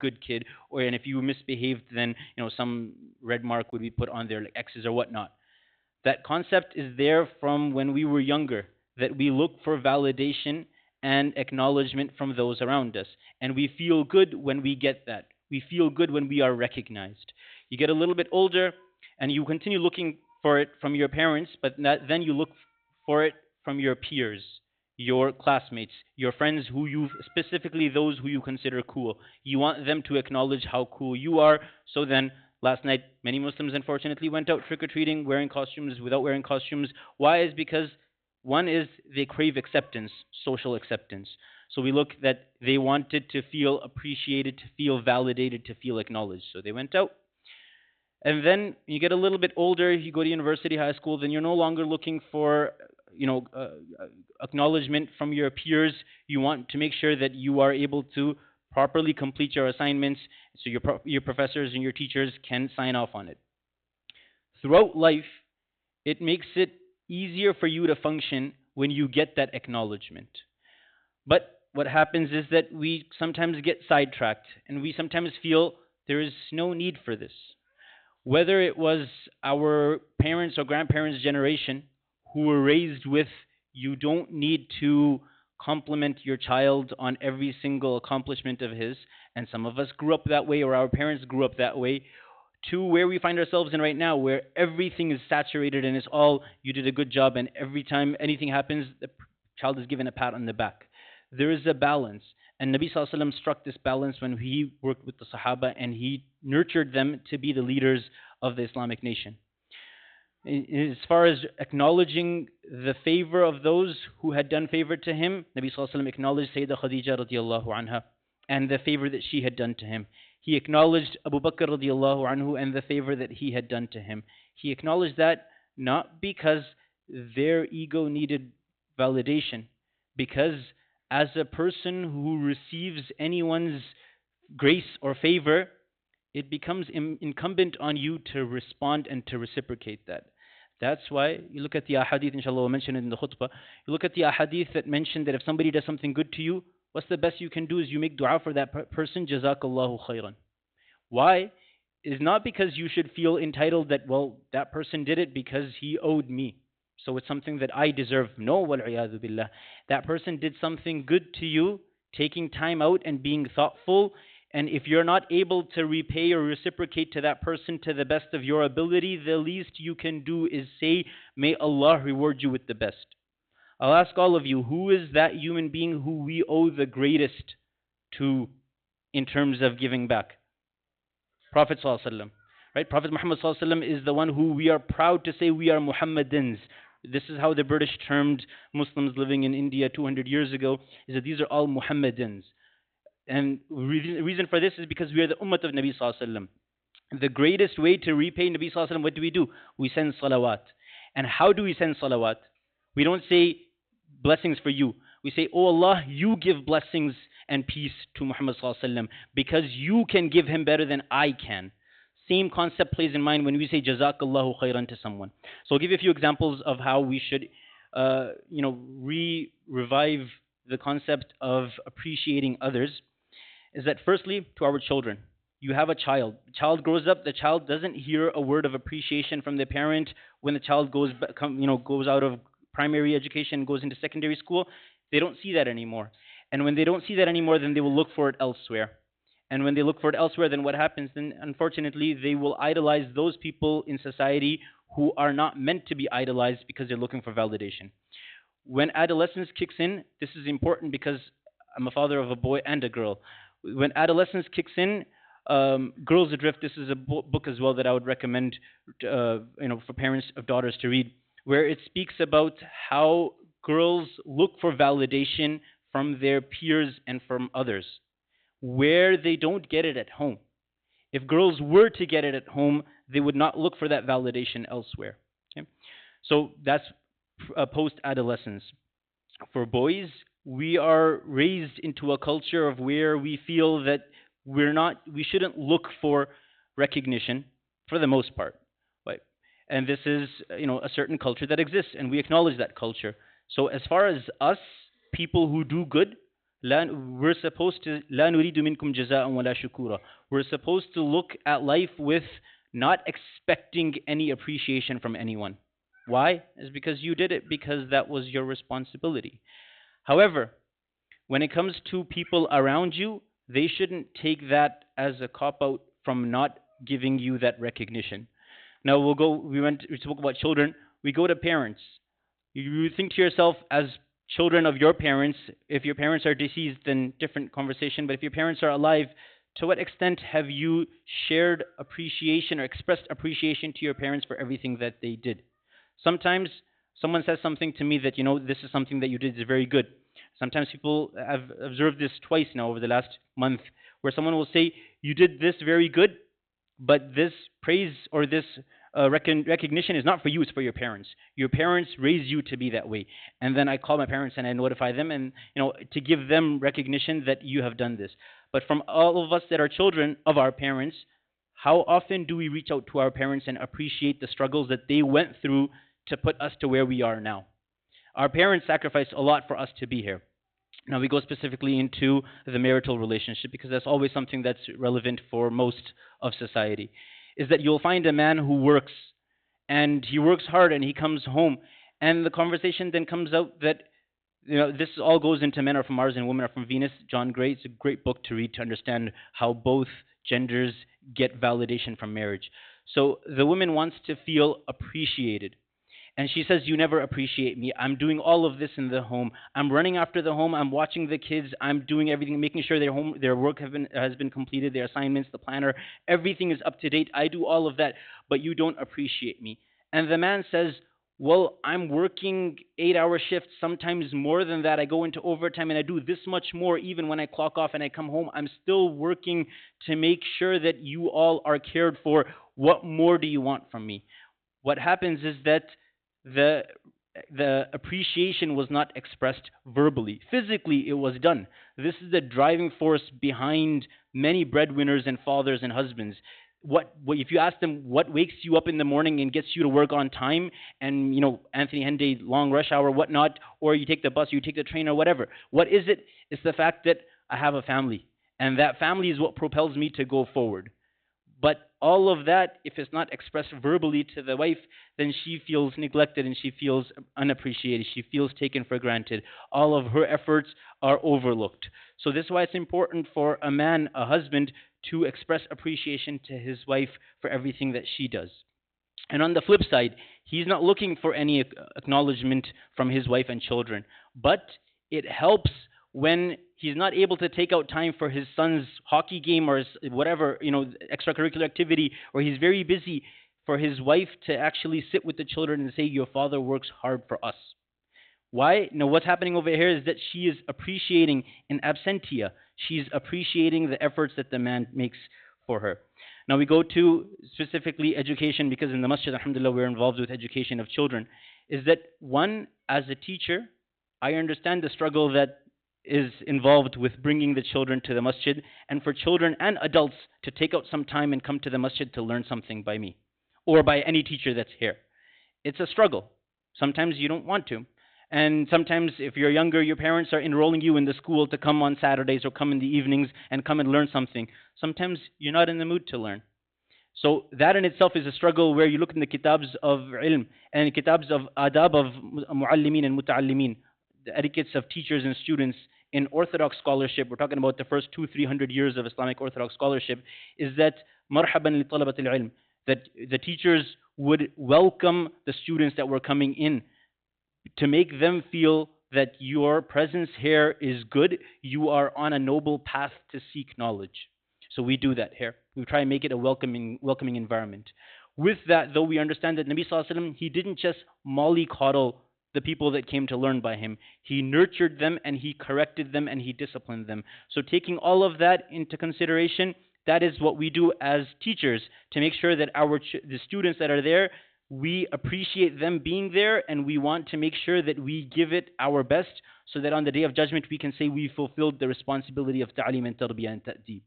good kid, or and if you misbehaved, then some red mark would be put on there, like X's or whatnot. That concept is there from when we were younger, that we look for validation and acknowledgement from those around us. And we feel good when we get that. We feel good when we are recognized. You get a little bit older and you continue looking for it from your parents, but then you look for it from your peers, your classmates, your friends who you, specifically those who you consider cool. You want them to acknowledge how cool you are. So then last night, many Muslims unfortunately went out trick-or-treating, wearing costumes, without wearing costumes. Why? Is because one is they crave acceptance, social acceptance. So we look that they wanted to feel appreciated, to feel validated, to feel acknowledged. So they went out. And then you get a little bit older, you go to university, high school, then you're no longer looking for, acknowledgement from your peers. You want to make sure that you are able to properly complete your assignments, so your professors and your teachers can sign off on it. Throughout life, it makes it easier for you to function when you get that acknowledgement. But what happens is that we sometimes get sidetracked and we sometimes feel there is no need for this. Whether it was our parents or grandparents' generation who were raised with, you don't need to compliment your child on every single accomplishment of his, and some of us grew up that way, or our parents grew up that way, to where we find ourselves in right now, where everything is saturated and it's all, you did a good job, and every time anything happens, the child is given a pat on the back. There is a balance. And Nabi Sallallahu Alaihi Wasallam struck this balance when he worked with the Sahaba and he nurtured them to be the leaders of the Islamic nation. As far as acknowledging the favor of those who had done favor to him, Nabi Sallallahu Alaihi Wasallam acknowledged Sayyidah Khadija radiallahu anha and the favor that she had done to him. He acknowledged Abu Bakr radiallahu anhu and the favor that he had done to him. He acknowledged that not because their ego needed validation, because as a person who receives anyone's grace or favor, it becomes incumbent on you to respond and to reciprocate that. That's why you look at the ahadith, inshallah, we'll mention it in the khutbah. You look at the ahadith that mention that if somebody does something good to you, what's the best you can do is you make dua for that person, jazakallahu khairan. Why? Is not because you should feel entitled that, well, that person did it because he owed me, so it's something that I deserve. No, wal-'iyadhu billah. That person did something good to you, taking time out and being thoughtful. And if you're not able to repay or reciprocate to that person to the best of your ability, the least you can do is say, may Allah reward you with the best. I'll ask all of you, who is that human being who we owe the greatest to in terms of giving back? Prophet Sallallahu Alaihi Wasallam. Right? Prophet Muhammad Sallallahu Alaihi Wasallam is the one who we are proud to say we are Muhammadans. This is how the British termed Muslims living in India 200 years ago, is that these are all Muhammadans. And the reason for this is because we are the ummah of Nabi Sallallahu Alaihi Wasallam. The greatest way to repay Nabi Sallallahu Alaihi Wasallam, what do? We send salawat. And how do we send salawat? We don't say blessings for you. We say, oh Allah, you give blessings and peace to Muhammad Sallallahu Alaihi Wasallam because you can give him better than I can. Same concept plays in mind when we say jazakallahu khairan to someone. So I'll give you a few examples of how we should, revive the concept of appreciating others. Is that firstly, to our children. You have a child. The child grows up. The child doesn't hear a word of appreciation from the parent when the child goes out of primary education, goes into secondary school. They don't see that anymore. And when they don't see that anymore, then they will look for it elsewhere. And when they look for it elsewhere, then what happens? Then unfortunately, they will idolize those people in society who are not meant to be idolized because they're looking for validation. When adolescence kicks in, this is important because I'm a father of a boy and a girl. When adolescence kicks in, Girls Adrift, this is a book as well that I would recommend for parents of daughters to read, where it speaks about how girls look for validation from their peers and from others, where they don't get it at home. If girls were to get it at home, they would not look for that validation elsewhere. Okay? So that's post-adolescence. For boys, we are raised into a culture of where we feel that we shouldn't look for recognition for the most part, right? And this is, a certain culture that exists, and we acknowledge that culture. So as far as us, people who do good, we're supposed to لا نريد منكم جزاء ولا شكورا. We're supposed to look at life with not expecting any appreciation from anyone. Why? Is because you did it because that was your responsibility. However, when it comes to people around you, they shouldn't take that as a cop out from not giving you that recognition. Now we spoke about children, we go to parents. You think to yourself, as children of your parents, if your parents are deceased, then different conversation, but if your parents are alive, to what extent have you shared appreciation or expressed appreciation to your parents for everything that they did? Sometimes someone says something to me that, this is something that you did is very good. Sometimes people have observed this twice now over the last month, where someone will say, you did this very good, but this praise or this recognition is not for you, it's for your parents. Your parents raised you to be that way. And then I call my parents and I notify them and, to give them recognition that you have done this. But from all of us that are children of our parents, how often do we reach out to our parents and appreciate the struggles that they went through to put us to where we are now? Our parents sacrificed a lot for us to be here. Now we go specifically into the marital relationship because that's always something that's relevant for most of society. Is that you'll find a man who works and he works hard and he comes home and the conversation then comes out that this all goes into Men Are From Mars and Women Are From Venus. John Gray, it's a great book to read to understand how both genders get validation from marriage. So the woman wants to feel appreciated. And she says, you never appreciate me. I'm doing all of this in the home. I'm running after the home. I'm watching the kids. I'm doing everything, making sure their work has been completed, their assignments, the planner. Everything is up to date. I do all of that, but you don't appreciate me. And the man says, well, I'm working 8-hour shifts, sometimes more than that. I go into overtime and I do this much more. Even when I clock off and I come home, I'm still working to make sure that you all are cared for. What more do you want from me? What happens is that the appreciation was not expressed verbally. Physically, it was done. This is the driving force behind many breadwinners and fathers and husbands. What if you ask them what wakes you up in the morning and gets you to work on time, and Anthony Henday, long rush hour, whatnot, or you take the bus, you take the train, or whatever. What is it? It's the fact that I have a family, and that family is what propels me to go forward. But all of that, if it's not expressed verbally to the wife, then she feels neglected and she feels unappreciated. She feels taken for granted. All of her efforts are overlooked. So this is why it's important for a man, a husband, to express appreciation to his wife for everything that she does. And on the flip side, he's not looking for any acknowledgement from his wife and children. But it helps when he's not able to take out time for his son's hockey game or his whatever, extracurricular activity, or he's very busy, for his wife to actually sit with the children and say, your father works hard for us. Why? Now, what's happening over here is that she is appreciating in absentia. She's appreciating the efforts that the man makes for her. Now, we go to specifically education, because in the masjid, alhamdulillah, we're involved with education of children. Is that one, as a teacher, I understand the struggle that is involved with bringing the children to the masjid, and for children and adults to take out some time and come to the masjid to learn something by me or by any teacher that's here. It's a struggle. Sometimes you don't want to. And sometimes if you're younger, your parents are enrolling you in the school to come on Saturdays or come in the evenings and come and learn something. Sometimes you're not in the mood to learn. So that in itself is a struggle where you look in the kitabs of ilm and the kitabs of adab of muallimin and muta'allimin, the etiquettes of teachers and students in Orthodox scholarship. We're talking about the first 200-300 years of Islamic Orthodox scholarship. Is that marhaban li talabat al-ilm, that the teachers would welcome the students that were coming in to make them feel that your presence here is good. You are on a noble path to seek knowledge. So we do that here. We try and make it a welcoming environment. With that, though, we understand that Nabi Sallallahu Alaihi Wasallam, he didn't just mollycoddle the people that came to learn by him. He nurtured them and he corrected them and he disciplined them. So taking all of that into consideration, that is what we do as teachers to make sure that the students that are there, we appreciate them being there, and we want to make sure that we give it our best so that on the Day of Judgment we can say we fulfilled the responsibility of ta'lim and tarbiyyah and ta'deeb.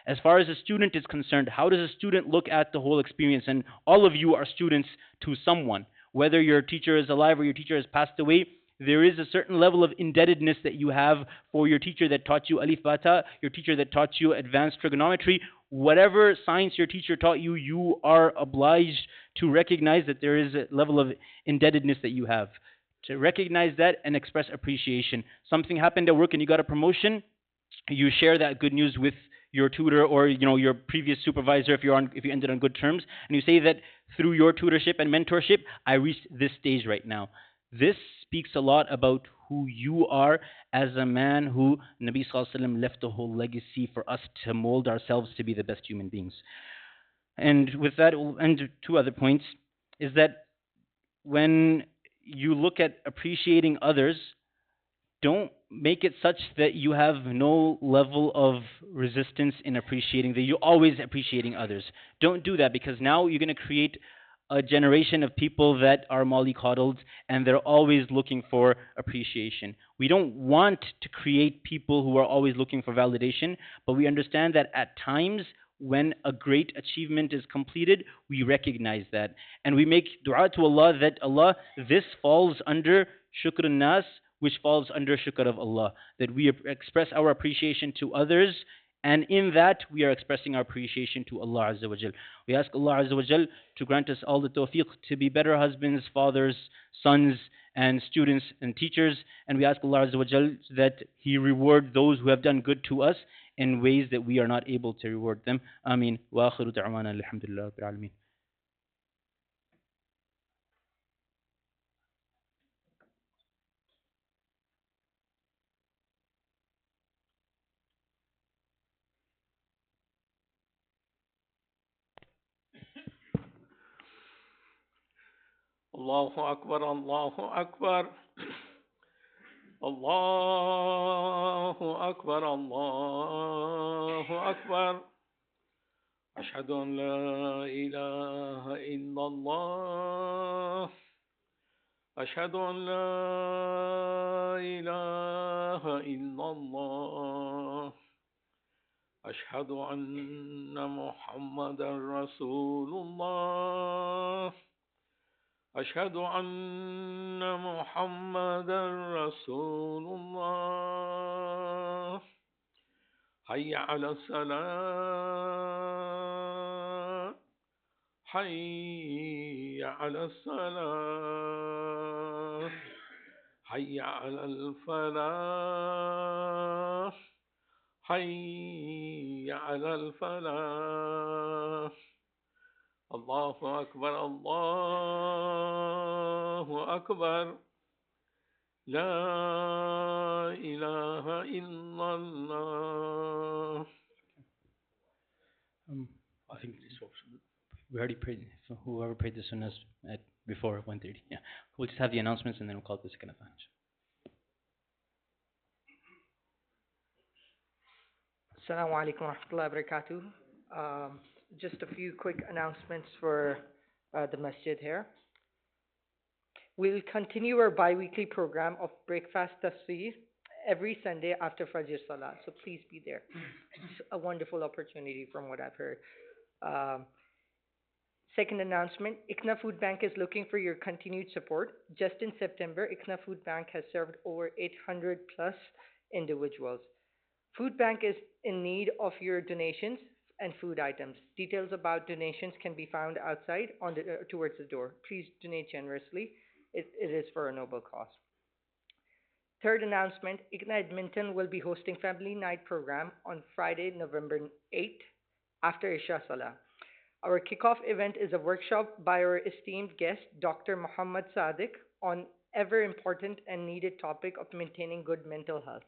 As far as a student is concerned, how does a student look at the whole experience? And all of you are students to someone. Whether your teacher is alive or your teacher has passed away, There is a certain level of indebtedness that you have for your teacher that taught you alif bata, your teacher that taught you advanced trigonometry. Whatever science your teacher taught you, you are obliged to recognize that there is a level of indebtedness that you have. To recognize that and express appreciation. Something happened at work and you got a promotion, you share that good news with your tutor or your previous supervisor if you ended on good terms, and you say that through your tutorship and mentorship I reached this stage right now. This speaks a lot about who you are as a man who Nabi Sallallahu Alaihi Wasallam left a whole legacy for us to mold ourselves to be the best human beings. And with that, we'll end two other points, is that when you look at appreciating others, don't make it such that you have no level of resistance in appreciating, that you're always appreciating others. Don't do that, because now you're going to create a generation of people that are mollycoddled and they're always looking for appreciation. We don't want to create people who are always looking for validation, but we understand that at times when a great achievement is completed, we recognize that. And we make dua to Allah that Allah, this falls under shukr nas, which falls under shukr of Allah. That we express our appreciation to others, and in that we are expressing our appreciation to Allah Azza wa Jal. We ask Allah Azza wa Jal to grant us all the tawfiq to be better husbands, fathers, sons, and students and teachers. And we ask Allah Azza wa Jal that He reward those who have done good to us in ways that we are not able to reward them. Ameen. Wa akhiru da'wana alhamdulillah rabbil alameen. Allahu Akbar, Allahu Akbar, Allahu Akbar, Allahu Akbar. أشهد أن لا إله إلا الله أشهد أن لا إله إلا الله أشهد أن محمدا رسول الله أشهد أن محمدا رسول الله حي على الصلاة حي على الصلاة حي على الفلاح حي على الفلاح الله أكبر الله أكبر لا إله إلا الله. I think we already prayed. So whoever prayed the sunnahs at before 1:30. Yeah, we'll just have the announcements and then we'll call it the second adhan. Assalamu alaikum wa rahmatullahi wa barakatuh. Just a few quick announcements for the masjid here. We'll continue our bi-weekly program of breakfast tafsir every Sunday after Fajr Salah. So please be there. It's a wonderful opportunity from what I've heard. Second announcement, ICNA Food Bank is looking for your continued support. Just in September, ICNA Food Bank has served over 800 plus individuals. Food Bank is in need of your donations and food items. Details about donations can be found outside on the, towards the door. Please donate generously. It is for a noble cause. Third announcement, ICNA Edmonton will be hosting Family Night program on Friday, November 8th after In-Sha Allah. Our kickoff event is a workshop by our esteemed guest, Dr. Muhammad Sadiq, on ever important and needed topic of maintaining good mental health.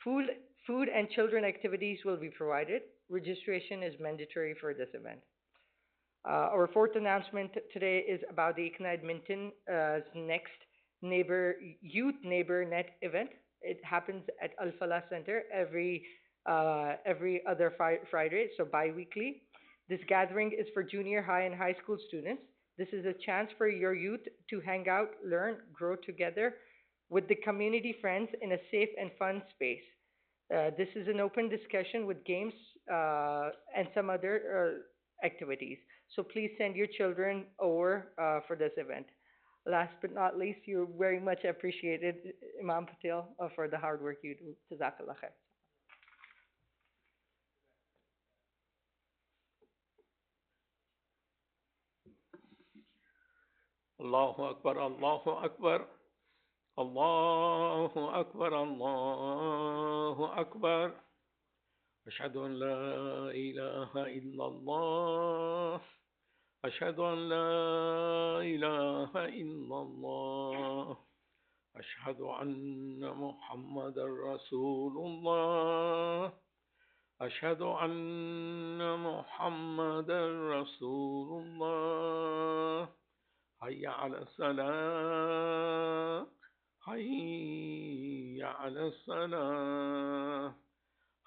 Food and children activities will be provided. Registration is mandatory for this event. Our fourth announcement today is about the ICNA Edmonton's next Youth Neighbor Net event. It happens at Al-Falah Center every other Friday, so bi-weekly. This gathering is for junior high and high school students. This is a chance for your youth to hang out, learn, grow together with the community friends in a safe and fun space. This is an open discussion with games and some other activities. So please send your children over for this event. Last but not least, you're very much appreciated, Imam Patel, for the hard work you do. Jazakallah khair. Allahu Akbar, Allahu Akbar, Allahu Akbar, Allahu Akbar. أشهد أن لا إله إلا الله أشهد أن لا إله إلا الله أشهد أن محمدا رسول الله أشهد أن محمدا رسول الله حي على الصلاة حي على الصلاة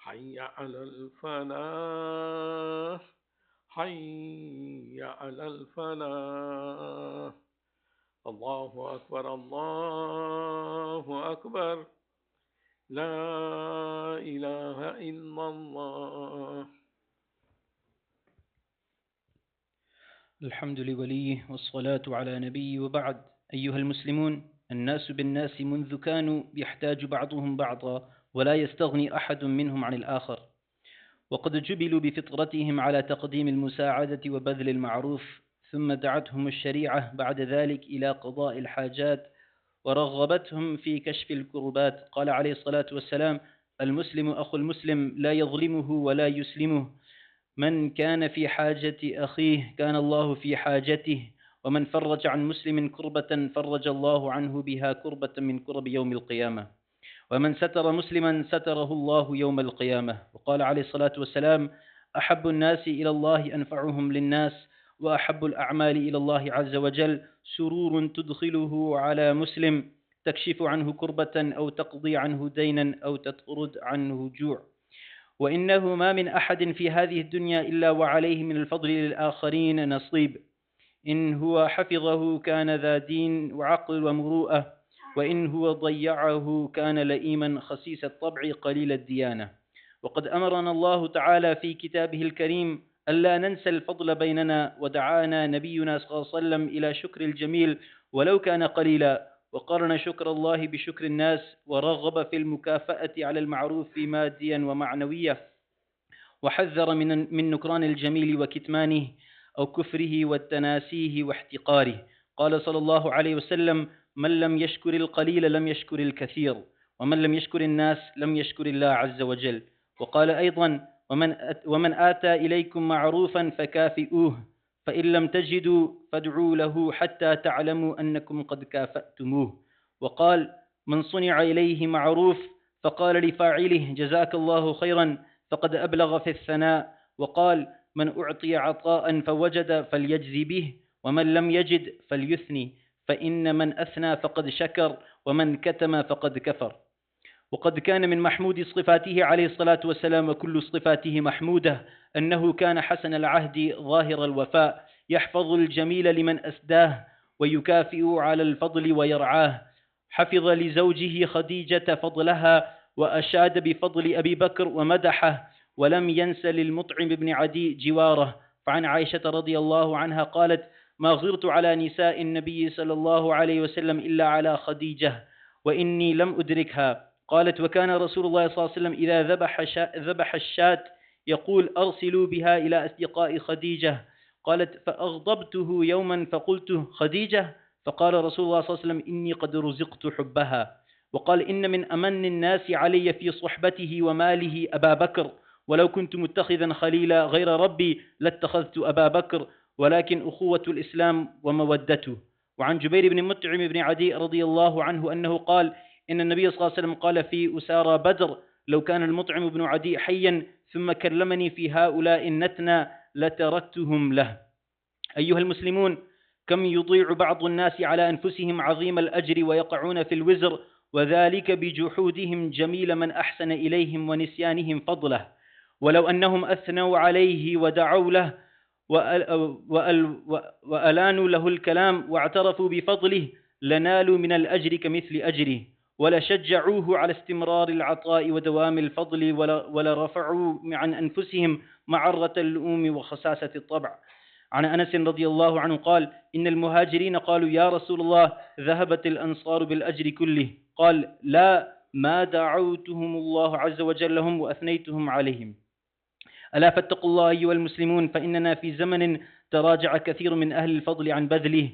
حي على الفلاح حي على الفلاح الله أكبر الله أكبر لا إله إلا الله. الحمد لوليه والصلاة على نبيه وبعد. أيها المسلمون، الناس بالناس منذ كانوا يحتاج بعضهم بعضا ولا يستغني أحد منهم عن الآخر، وقد جبلوا بفطرتهم على تقديم المساعدة وبذل المعروف، ثم دعتهم الشريعة بعد ذلك إلى قضاء الحاجات ورغبتهم في كشف الكربات. قال عليه الصلاة والسلام: المسلم أخو المسلم لا يظلمه ولا يسلمه، من كان في حاجة أخيه كان الله في حاجته، ومن فرج عن مسلم كربة فرج الله عنه بها كربة من كرب يوم القيامة، ومن ستر مسلما ستره الله يوم القيامة. وقال عليه الصلاة والسلام: أحب الناس إلى الله أنفعهم للناس، وأحب الأعمال إلى الله عز وجل سرور تدخله على مسلم تكشف عنه كربة أو تقضي عنه دينا أو تطرد عنه جوع. وإنه ما من أحد في هذه الدنيا إلا وعليه من الفضل للآخرين نصيب، إن هو حفظه كان ذا دين وعقل ومروءة، وإن هو ضيعه كان لئيما خسيس الطبع قليل الديانة. وقد أمرنا الله تعالى في كتابه الكريم ألا ننسى الفضل بيننا، ودعانا نبينا صلى الله عليه وسلم إلى شكر الجميل ولو كان قليلا، وقارن شكر الله بشكر الناس، ورغب في المكافأة على المعروف ماديا ومعنوية، وحذر من نكران الجميل وكتمانه أو كفره والتناسيه واحتقاره. قال صلى الله عليه وسلم: من لم يشكر القليل لم يشكر الكثير، ومن لم يشكر الناس لم يشكر الله عز وجل. وقال أيضا: ومن آتى إليكم معروفا فكافئوه، فإن لم تجدوا فادعوا له حتى تعلموا أنكم قد كافأتموه. وقال: من صنع إليه معروف فقال لفاعله جزاك الله خيرا فقد أبلغ في الثناء. وقال: من أعطي عطاء فوجد فليجزي به، ومن لم يجد فليثني، فإن من أثنى فقد شكر، ومن كتم فقد كفر. وقد كان من محمود صفاته عليه الصلاة والسلام، وكل صفاته محمودة، أنه كان حسن العهد ظاهر الوفاء، يحفظ الجميل لمن أسداه، ويكافئ على الفضل ويرعاه. حفظ لزوجه خديجة فضلها، وأشاد بفضل أبي بكر ومدحه، ولم ينس للمطعم بن عدي جواره. فعن عائشة رضي الله عنها قالت: ما غرت على نساء النبي صلى الله عليه وسلم إلا على خديجة، وإني لم أدركها. قالت: وكان رسول الله صلى الله عليه وسلم إذا ذبح الشاة يقول: أرسلوا بها إلى أصدقاء خديجة. قالت: فأغضبته يوما فقلت: خديجة؟ فقال رسول الله صلى الله عليه وسلم: إني قد رزقت حبها. وقال: إن من أمن الناس علي في صحبته وماله أبا بكر، ولو كنت متخذا خليلا غير ربي لاتخذت أبا بكر، ولكن أخوة الإسلام ومودته. وعن جبير بن مطعم بن عدي رضي الله عنه أنه قال: إن النبي صلى الله عليه وسلم قال في أسارى بدر: لو كان المطعم بن عدي حيا ثم كلمني في هؤلاء النتنى لتركتهم له. أيها المسلمون، كم يضيع بعض الناس على أنفسهم عظيم الأجر ويقعون في الوزر، وذلك بجحودهم جميل من أحسن إليهم ونسيانهم فضله. ولو أنهم أثنوا عليه ودعوا له وألانوا له الكلام واعترفوا بفضله لنالوا من الأجر كمثل أجره، ولشجعوه على استمرار العطاء ودوام الفضل، ولرفعوا عن أنفسهم معرة اللؤوم وخساسة الطبع. عن أنس رضي الله عنه قال إن المهاجرين قالوا يا رسول الله ذهبت الأنصار بالأجر كله قال لا ما دعوتهم الله عز وجل لهم وأثنيتهم عليهم ألا فاتقوا الله أيها المسلمون فإننا في زمن تراجع كثير من أهل الفضل عن بذله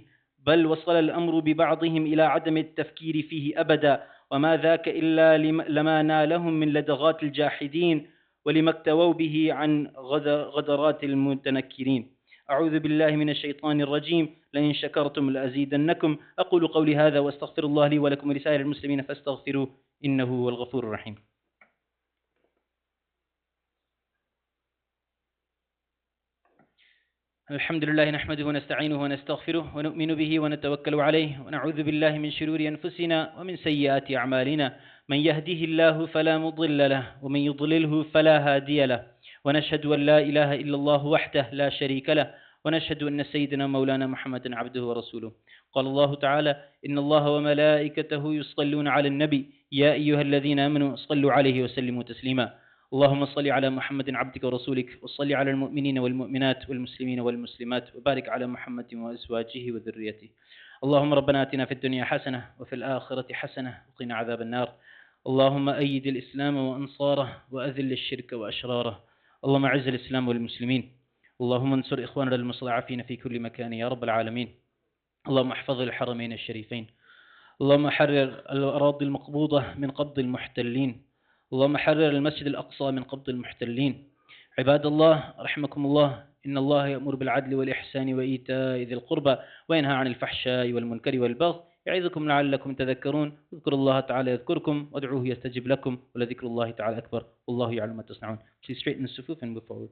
بل وصل الأمر ببعضهم إلى عدم التفكير فيه أبدا وما ذاك إلا لما نالهم من لدغات الجاحدين ولما اكتووا به عن غدرات المتنكرين أعوذ بالله من الشيطان الرجيم لئن شكرتم لأزيدنكم أقول قولي هذا وأستغفر الله لي ولكم ولسائر المسلمين فاستغفروه إنه هو الغفور الرحيم الحمد لله نحمده ونستعينه ونستغفره ونؤمن به ونتوكل عليه ونعوذ بالله من شرور أنفسنا ومن سيئات أعمالنا من يهده الله فلا مضل له ومن يضلله فلا هادي له ونشهد أن لا إله إلا الله وحده لا شريك له ونشهد أن سيدنا مولانا محمد عبده ورسوله قال الله تعالى إن الله وملائكته يصلون على النبي يا أيها الذين آمنوا صلوا عليه وسلموا تسليما اللهم صل على محمد عبدك ورسولك وصل على المؤمنين والمؤمنات والمسلمين والمسلمات وبارك على محمد وأزواجه وذريته اللهم ربنا آتنا في الدنيا حسنة وفي الآخرة حسنة وقنا عذاب النار اللهم أيد الإسلام وأنصاره وأذل الشرك وأشراره اللهم أعز الإسلام والمسلمين اللهم انصر إخواننا المستضعفين في كل مكان يا رب العالمين اللهم احفظ الحرمين الشريفين اللهم حرر الأراضي المقبوضة من قبض المحتلين اللهم حرر المسجد الأقصى من قبض المحتلين عباد الله رحمكم الله إن الله يأمر بالعدل والإحسان وإيتاء ذي القربى وينهى عن الفحشاء والمنكر والبغي يعظكم لعلكم تذكرون اذكروا الله تعالى يذكركم وادعوه يستجب لكم ولذكر الله تعالى أكبر والله يعلم ما تصنعون. Please straighten the sufuf and move forward.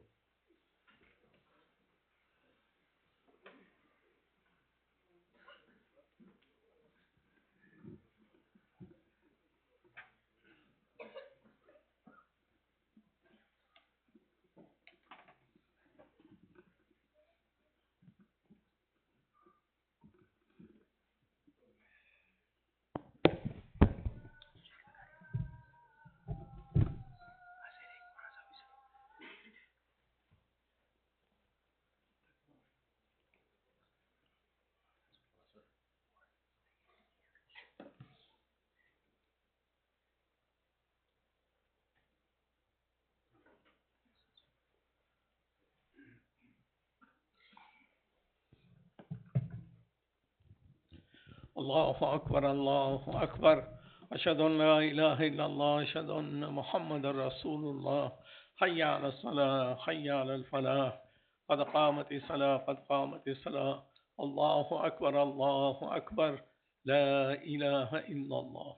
الله أكبر الله أكبر أشهد أن لا إله إلا الله أشهد أن محمد رسول الله حي على الصلاة حي على الفلاح قد قامت الصلاة قد قامت الصلاة الله أكبر الله أكبر لا إله إلا الله.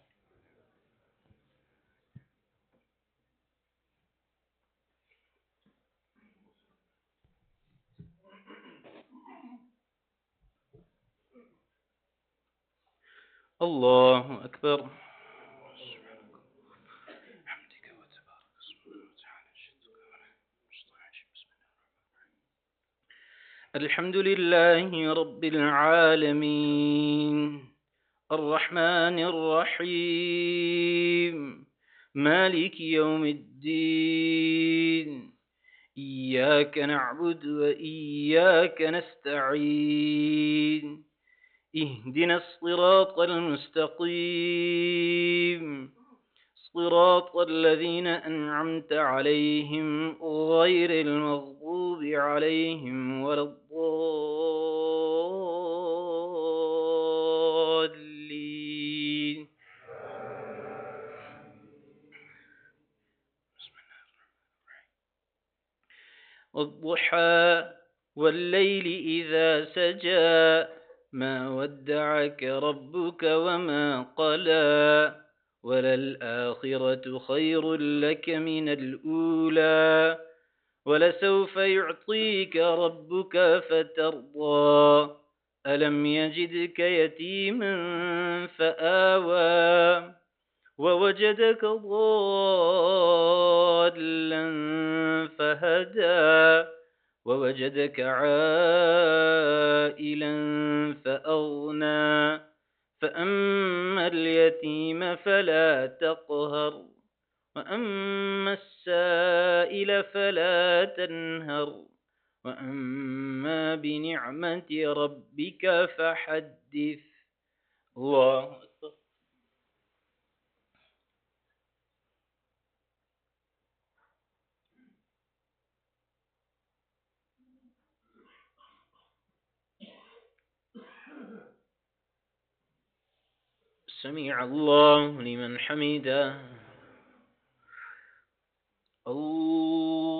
الله أكبر. الحمد لله رب العالمين الرحمن الرحيم مالك يوم الدين إياك نعبد وإياك نستعين اهدنا الصراط المستقيم صراط الذين أنعمت عليهم غير المغضوب عليهم ولا الضالين. والضحى والليل إذا سجى ما ودعك ربك وما قلى وللآخرة خير لك من الأولى ولسوف يعطيك ربك فترضى ألم يجدك يتيما فآوى ووجدك ضالا فهدى ووجدك عائلا فأغنى فأما اليتيم فلا تقهر وأما السائل فلا تنهر وأما بنعمة ربك فحدث. الله أكبر. سمع الله لمن حمده. الله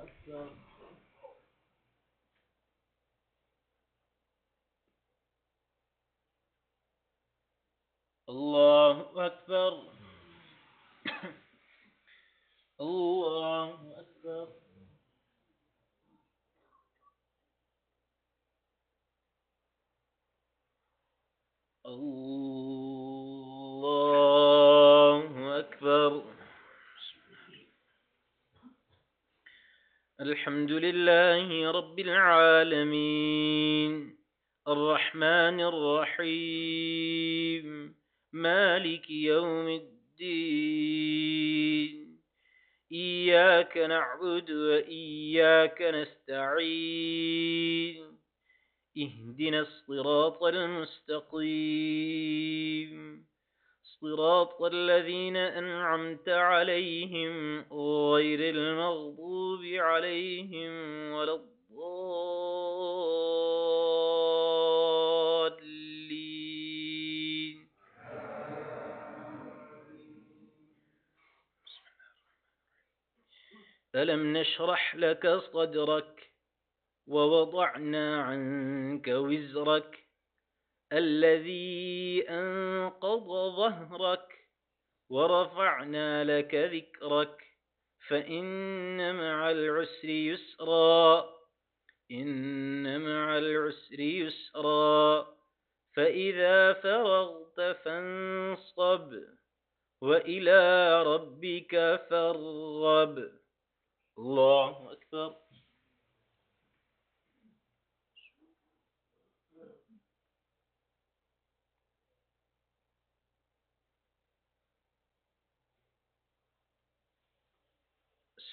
أكبر. الله أكبر. الله أكبر. الله أكبر. الحمد لله رب العالمين الرحمن الرحيم مالك يوم الدين إياك نعبد وإياك نستعين اهدنا الصراط المستقيم صراط الذين أنعمت عليهم غير المغضوب عليهم ولا الضالين. ألم نشرح لك صدرك ووضعنا عنك وزرك الذي أنقض ظهرك ورفعنا لك ذكرك فإن مع العسر يسرا إن مع العسر يسرا فإذا فرغت فانصب وإلى ربك فارغب. الله أكبر.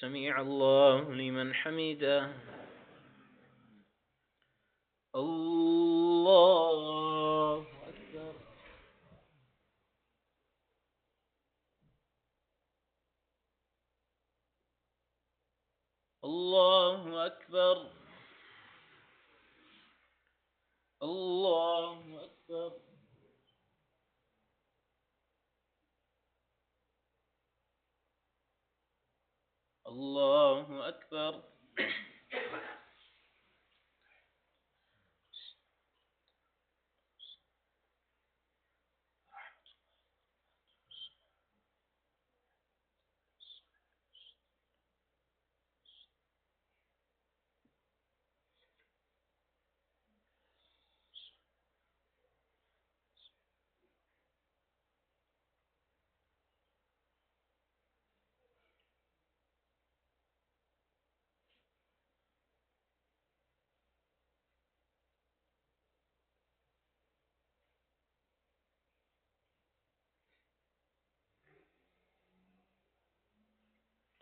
سمع الله لمن حمده. الله أكبر. الله أكبر. الله أكبر. الله أكبر.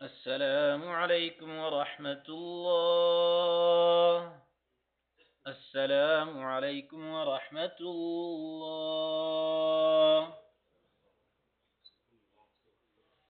السلام عليكم ورحمة الله. السلام عليكم ورحمة الله.